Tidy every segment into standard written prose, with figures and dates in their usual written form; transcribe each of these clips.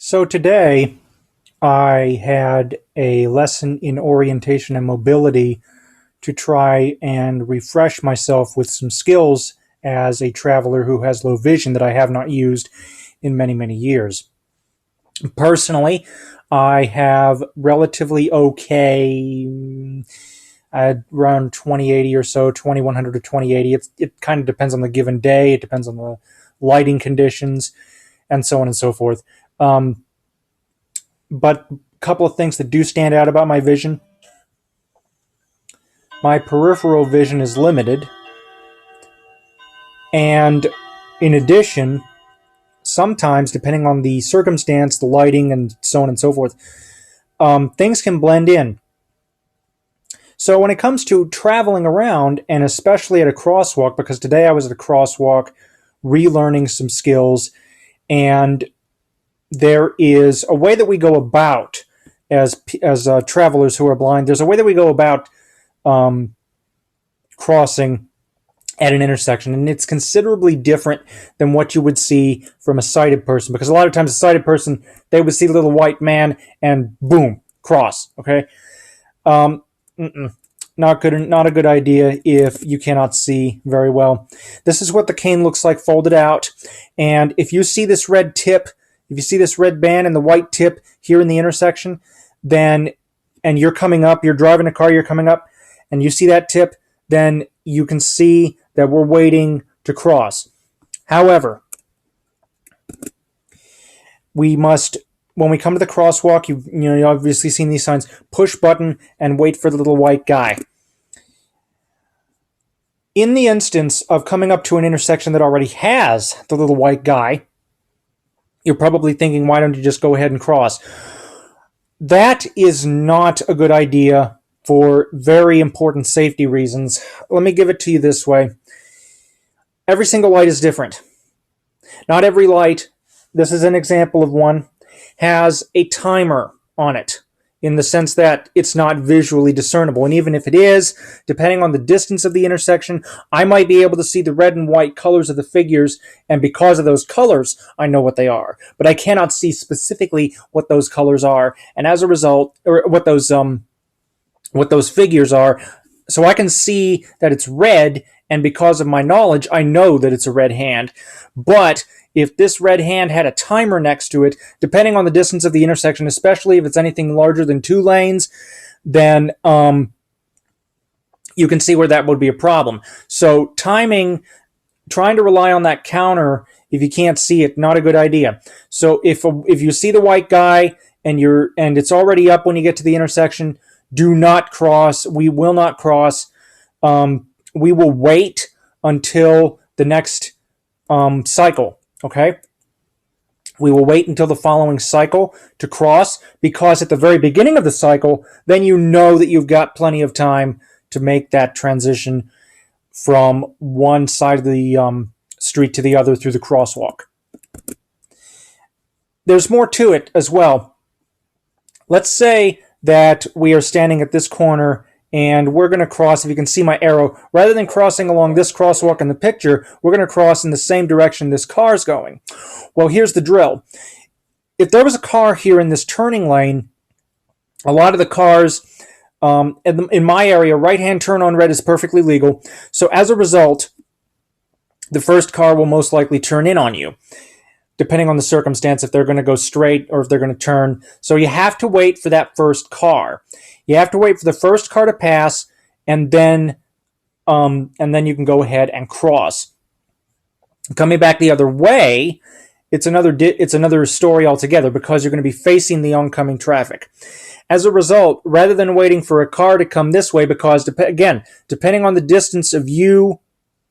So today I had a lesson in orientation and mobility to try and refresh myself with some skills as a traveler who has low vision that I have not used in many, many years. Personally, I have relatively okay around 2080 or so, 2100 to 2080. It kind of depends on the given day. It depends on the lighting conditions and so on and so forth. But a couple of things that do stand out about my vision. My peripheral vision is limited. And in addition, sometimes, depending on the circumstance, the lighting, and so on and so forth, things can blend in. So when it comes to traveling around, and especially at a crosswalk, because today I was at a crosswalk relearning some skills, and there is a way that we go about as travelers who are blind. There's a way that we go about crossing at an intersection, and it's considerably different than what you would see from a sighted person, because a lot of times a sighted person, they would see the little white man and boom, cross. Okay, not good, not a good idea if you cannot see very well. This is what the cane looks like folded out, and if you see this red tip, if you see this red band and the white tip here in the intersection, then, and you're coming up, you're driving a car, you're coming up, and you see that tip, then you can see that we're waiting to cross. However, we must, when we come to the crosswalk, you've obviously seen these signs, push button and wait for the little white guy. In the instance of coming up to an intersection that already has the little white guy, you're probably thinking, why don't you just go ahead and cross? That is not a good idea for very important safety reasons. Let me give it to you this way. Every single light is different. Not every light, this is an example of one, has a timer on it, in the sense that it's not visually discernible. And even if it is, depending on the distance of the intersection, I might be able to see the red and white colors of the figures, and because of those colors, I know what they are. But I cannot see specifically what those colors are, and as a result, or what those figures are. So I can see that it's red, and because of my knowledge, I know that it's a red hand. But if this red hand had a timer next to it, depending on the distance of the intersection, especially if it's anything larger than 2 lanes, then you can see where that would be a problem. So timing, trying to rely on that counter if you can't see it, not a good idea. So if you see the white guy and it's already up when you get to the intersection, do not cross. We will not cross. We will wait until the next cycle, okay? We will wait until the following cycle to cross, because at the very beginning of the cycle, then you know that you've got plenty of time to make that transition from one side of the street to the other through the crosswalk. There's more to it as well. Let's say that we are standing at this corner and we're going to cross. If you can see my arrow, rather than crossing along this crosswalk in the picture, we're going to cross in the same direction this car's going. Well, here's the drill. If there was a car here in this turning lane, a lot of the cars in my area, right-hand turn on red is perfectly legal. So as a result, the first car will most likely turn in on you, depending on the circumstance, if they're going to go straight or if they're going to turn. So you have to wait for that first car. You have to wait for the first car to pass, and then you can go ahead and cross. Coming back the other way, it's another story altogether, because you're going to be facing the oncoming traffic. As a result, rather than waiting for a car to come this way, because again, depending on the distance of you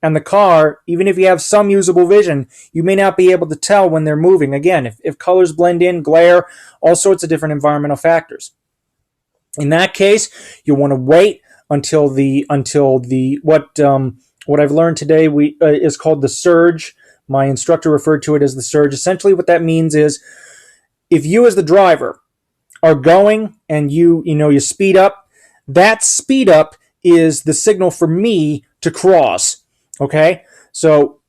and the car, even if you have some usable vision, you may not be able to tell when they're moving. Again, if colors blend in, glare, all sorts of different environmental factors. In that case, you want to wait until what I've learned today is called the surge. My instructor referred to it as the surge. Essentially, what that means is, if you as the driver are going and you speed up, that speed up is the signal for me to cross. Okay, so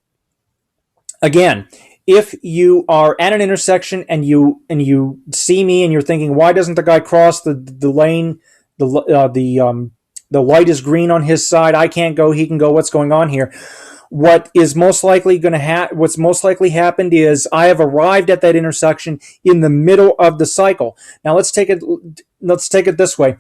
again, if you are at an intersection and you see me and you're thinking, why doesn't the guy cross the lane? The light is green on his side. I can't go. He can go. What's going on here? What's most likely happened is I have arrived at that intersection in the middle of the cycle. Now let's take it this way.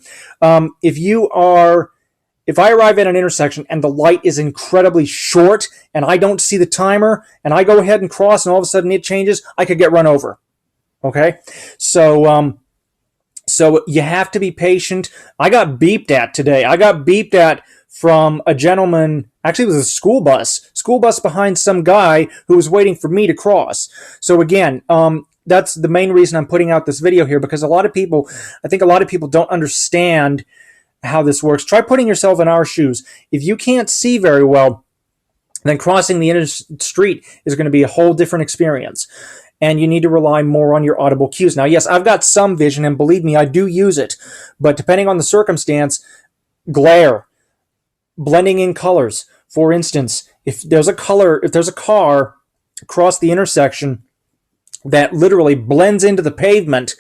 If I arrive at an intersection and the light is incredibly short and I don't see the timer and I go ahead and cross and all of a sudden it changes, I could get run over. Okay? So you have to be patient. I got beeped at today. I got beeped at from a gentleman. Actually, it was a school bus behind some guy who was waiting for me to cross. So again, that's the main reason I'm putting out this video here, because I think a lot of people don't understand how this works. Try putting yourself in our shoes. If you can't see very well, then crossing the street is going to be a whole different experience. And you need to rely more on your audible cues. Now, yes, I've got some vision, and believe me, I do use it. But depending on the circumstance, glare, blending in colors. For instance, if there's a car across the intersection that literally blends into the pavement,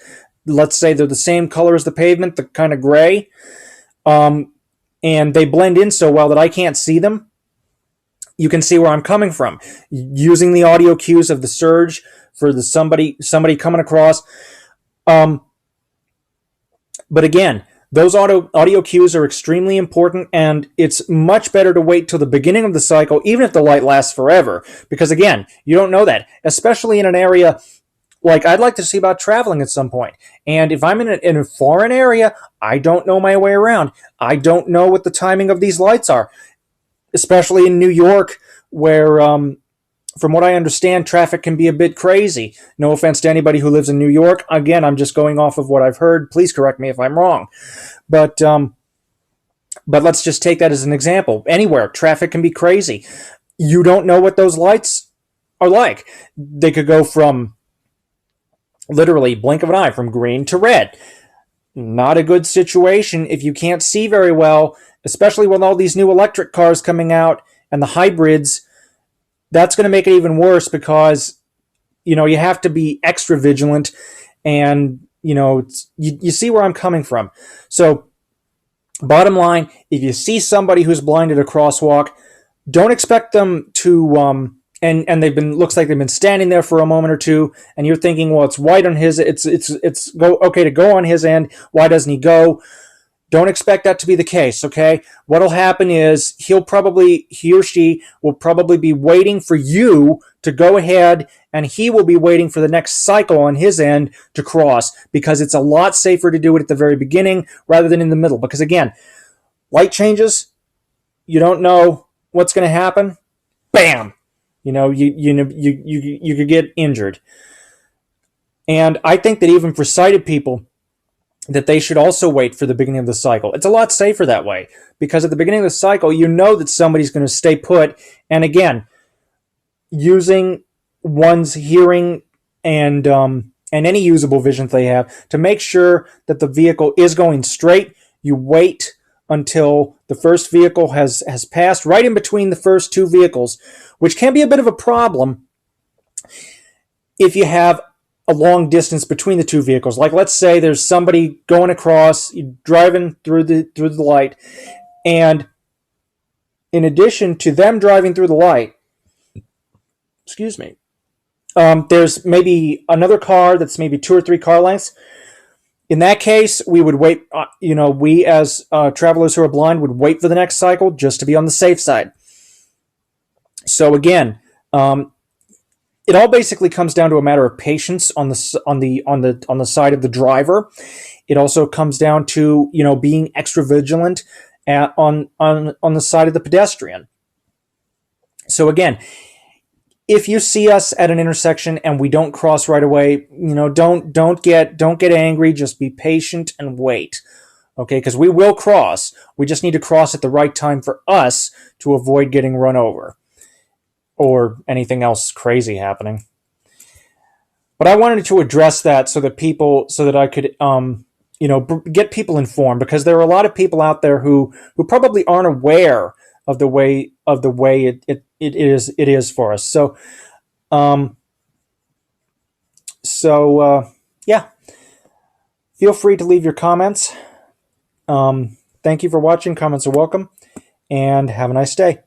let's say they're the same color as the pavement, the kind of gray, and they blend in so well that I can't see them, you can see where I'm coming from. Using the audio cues of the surge for the somebody coming across. But again, those audio cues are extremely important, and it's much better to wait till the beginning of the cycle, even if the light lasts forever. Because again, you don't know that, especially in an area like I'd like to see about traveling at some point. And if I'm in a foreign area, I don't know my way around. I don't know what the timing of these lights are, especially in New York, where, from what I understand, traffic can be a bit crazy. No offense to anybody who lives in New York. Again, I'm just going off of what I've heard. Please correct me if I'm wrong. But let's just take that as an example. Anywhere, traffic can be crazy. You don't know what those lights are like. They could go from literally blink of an eye, from green to red. Not a good situation if you can't see very well, especially with all these new electric cars coming out and the hybrids. That's going to make it even worse, because you have to be extra vigilant, and you see where I'm coming from. So bottom line, if you see somebody who's blind at a crosswalk, don't expect them to and looks like they've been standing there for a moment or two, and you're thinking, well, it's white on his, it's okay to go on his end, why doesn't he go? Don't expect that to be the case, okay? What'll happen is he or she will probably be waiting for you to go ahead, and he will be waiting for the next cycle on his end to cross, because it's a lot safer to do it at the very beginning rather than in the middle. Because again, light changes, you don't know what's going to happen. Bam! You could get injured. And I think that even for sighted people, that they should also wait for the beginning of the cycle. It's a lot safer that way, because at the beginning of the cycle, you know that somebody's going to stay put. And again, using one's hearing and any usable vision they have to make sure that the vehicle is going straight, you wait until the first vehicle has passed, right in between the first two vehicles, which can be a bit of a problem if you have a long distance between the two vehicles. Like, let's say there's somebody going across, driving through the light, and in addition to them driving through the light, there's maybe another car that's maybe 2 or 3 car lengths. In that case, we would wait. We as travelers who are blind would wait for the next cycle just to be on the safe side. So again, it all basically comes down to a matter of patience on the side of the driver. It also comes down to being extra vigilant on the side of the pedestrian. So again, if you see us at an intersection and we don't cross right away, don't get angry. Just be patient and wait. Okay, because we will cross. We just need to cross at the right time for us to avoid getting run over or anything else crazy happening. But I wanted to address that so that I could get people informed, because there are a lot of people out there who probably aren't aware of the way it is for us. So So, yeah, feel free to leave your comments. Thank you for watching. Comments are welcome, and have a nice day.